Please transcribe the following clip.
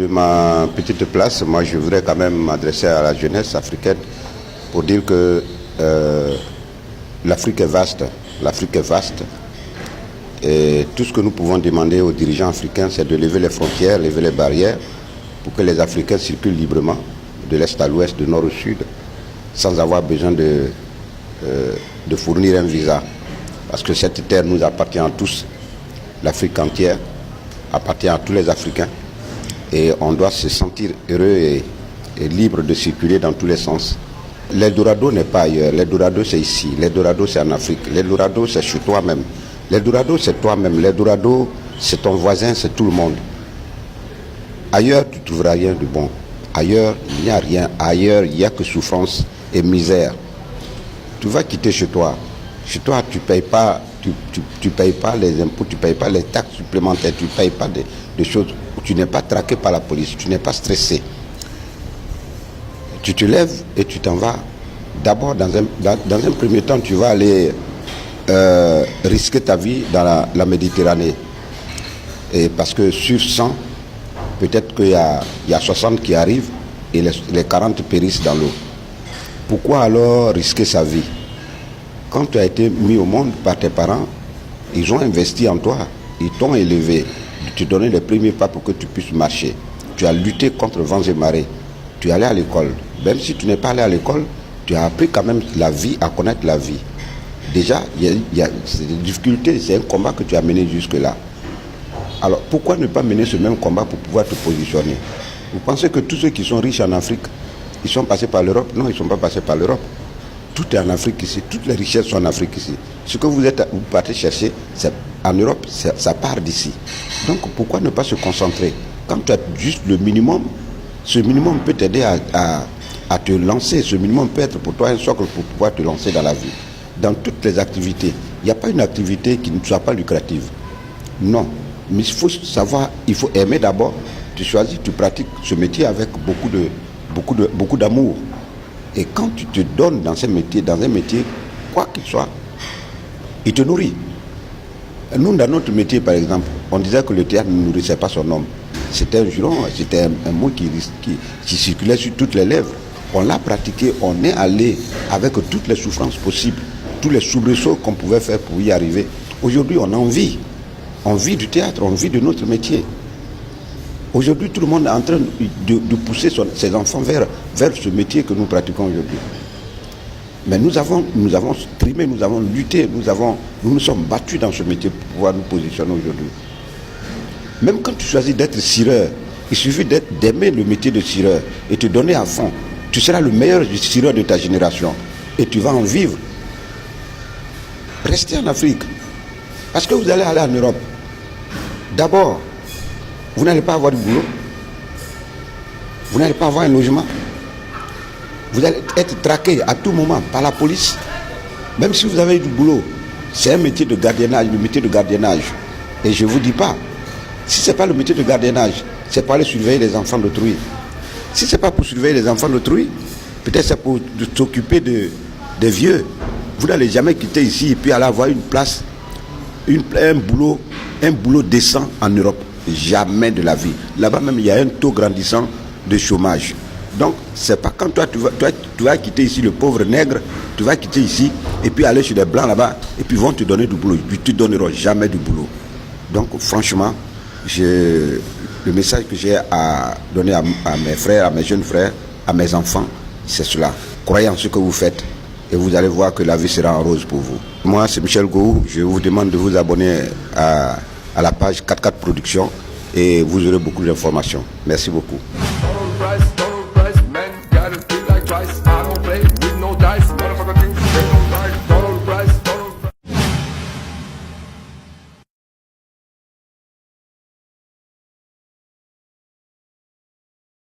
de ma petite place, moi je voudrais quand même m'adresser à la jeunesse africaine pour dire que l'Afrique est vaste. L'Afrique est vaste. Et tout ce que nous pouvons demander aux dirigeants africains, c'est de lever les frontières, lever les barrières, pour que les Africains circulent librement, de l'Est à l'Ouest, du Nord au Sud, sans avoir besoin de fournir un visa. Parce que cette terre nous appartient à tous. L'Afrique entière appartient à tous les Africains. Et on doit se sentir heureux et libre de circuler dans tous les sens. L'Eldorado n'est pas ailleurs. L'Eldorado, c'est ici. L'Eldorado, c'est en Afrique. L'Eldorado, c'est chez toi-même. L'Eldorado, c'est toi-même. L'Eldorado, c'est ton voisin, c'est tout le monde. Ailleurs, tu ne trouveras rien de bon. Ailleurs, il n'y a rien. Ailleurs, il n'y a que souffrance et misère. Tu vas quitter chez toi. Chez toi, tu ne payes pas, tu payes pas les impôts, tu ne payes pas les taxes supplémentaires, tu ne payes pas des choses. Tu n'es pas traqué par la police, tu n'es pas stressé. Tu te lèves et tu t'en vas. D'abord, dans un premier temps, tu vas aller risquer ta vie dans la Méditerranée. Et parce que sur 100, peut-être qu'il y a 60 qui arrivent et les 40 périssent dans l'eau. Pourquoi alors risquer sa vie? Quand tu as été mis au monde par tes parents, ils ont investi en toi, ils t'ont élevé, ils te donné les premiers pas pour que tu puisses marcher. Tu as lutté contre vents et marées, tu es allé à l'école. Même si tu n'es pas allé à l'école, tu as appris quand même la vie, à connaître la vie. Déjà, il y a des difficultés, c'est un combat que tu as mené jusque-là. Alors pourquoi ne pas mener ce même combat pour pouvoir te positionner? Vous pensez que tous ceux qui sont riches en Afrique, ils sont passés par l'Europe? Non, ils ne sont pas passés par l'Europe. Tout est en Afrique ici, toutes les richesses sont en Afrique ici. Ce que vous partez chercher, c'est en Europe, ça part d'ici. Donc pourquoi ne pas se concentrer? Quand tu as juste le minimum, ce minimum peut t'aider à te lancer. Ce minimum peut être pour toi un socle pour pouvoir te lancer dans la vie. Dans toutes les activités, il n'y a pas une activité qui ne soit pas lucrative. Non, mais il faut savoir, il faut aimer d'abord. Tu choisis, tu pratiques ce métier avec beaucoup d'amour. Et quand tu te donnes dans un métier, quoi qu'il soit, il te nourrit. Nous, dans notre métier, par exemple, on disait que le théâtre ne nourrissait pas son homme. C'était un juron, c'était un mot qui circulait sur toutes les lèvres. On l'a pratiqué, on est allé avec toutes les souffrances possibles, tous les soubresauts qu'on pouvait faire pour y arriver. Aujourd'hui, on en vit. On vit du théâtre, on vit de notre métier. Aujourd'hui, tout le monde est en train de pousser ses enfants vers ce métier que nous pratiquons aujourd'hui. Mais nous avons trimé, nous avons lutté, nous nous sommes battus dans ce métier pour pouvoir nous positionner aujourd'hui. Même quand tu choisis d'être cireur, il suffit d'aimer le métier de cireur et te donner à fond. Tu seras le meilleur cireur de ta génération et tu vas en vivre. Restez en Afrique. Parce que vous allez aller en Europe. D'abord, vous n'allez pas avoir du boulot. Vous n'allez pas avoir un logement. Vous allez être traqué à tout moment par la police. Même si vous avez du boulot, c'est un métier de gardiennage, le métier de gardiennage. Et je ne vous dis pas, si ce n'est pas le métier de gardiennage, c'est pour aller surveiller les enfants d'autrui. Si ce n'est pas pour surveiller les enfants d'autrui, peut-être c'est pour s'occuper des vieux. Vous n'allez jamais quitter ici et puis aller avoir une place, un boulot décent en Europe. Jamais de la vie. Là-bas même, il y a un taux grandissant de chômage. Donc, c'est pas quand toi, tu vas quitter ici le pauvre nègre, tu vas quitter ici et puis aller chez les blancs là-bas et puis ils vont te donner du boulot. Ils ne te donneront jamais du boulot. Donc, franchement, le message que j'ai à donner à mes frères, à mes jeunes frères, à mes enfants, c'est cela. Croyez en ce que vous faites et vous allez voir que la vie sera en rose pour vous. Moi, c'est Michel Gou. Je vous demande de vous abonner à la page 44 Productions et vous aurez beaucoup d'informations. Merci beaucoup.